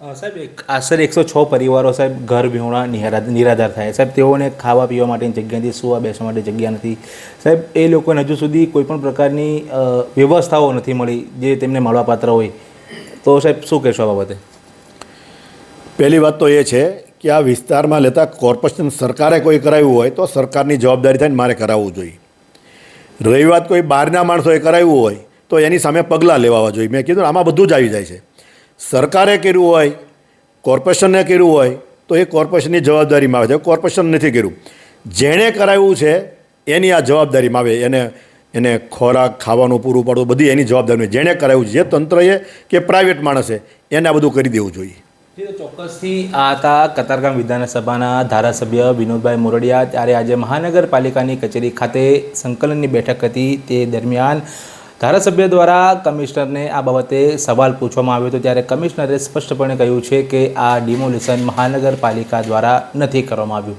સાહેબ આશરે 106 પરિવારો સાહેબ ઘર વિહોણા નિરાધાર થાય સાહેબ. તેઓને ખાવા પીવા માટેની જગ્યા નથી, સુવા બેસવા માટે જગ્યા નથી સાહેબ. એ લોકોને હજુ સુધી કોઈપણ પ્રકારની વ્યવસ્થાઓ નથી મળી જે તેમને મળવાપાત્ર હોય. તો સાહેબ શું કહેશો આ બાબતે? પહેલી વાત તો એ છે કે આ વિસ્તારમાં લેતા કોર્પોરેશન સરકારે કોઈ કરાવ્યું હોય તો સરકારની જવાબદારી થાય ને મારે કરાવવું જોઈએ. રહી વાત કોઈ બહારના માણસોએ કરાવ્યું હોય તો એની સામે પગલાં લેવા જોઈએ. મેં કીધું આમાં બધું જ આવી જાય છે. સરકારે કર્યું હોય, કોર્પોરેશને કર્યું હોય તો એ કોર્પોરેશનની જવાબદારીમાં આવે છે. કોર્પોરેશન નથી કર્યું, જેણે કરાવ્યું છે એની આ જવાબદારીમાં આવે. એને ખોરાક ખાવાનું પૂરું પાડવું બધી એની જવાબદારી. જેણે કરાવ્યું છે, જે તંત્રએ કે પ્રાઇવેટ માણસે, એને આ બધું કરી દેવું જોઈએ. ચોક્કસથી આ હતા કતારગામ વિધાનસભાના ધારાસભ્ય વિનોદભાઈ મોરડિયા. ત્યારે આજે મહાનગરપાલિકાની કચેરી ખાતે સંકલનની બેઠક હતી. તે દરમિયાન ધારાસભ્ય દ્વારા કમિશનરને આ બાબતે સવાલ પૂછવામાં આવ્યો હતો. ત્યારે કમિશનરે સ્પષ્ટપણે કહ્યું છે કે આ ડિમોલિશન મહાનગરપાલિકા દ્વારા નથી કરવામાં આવ્યું.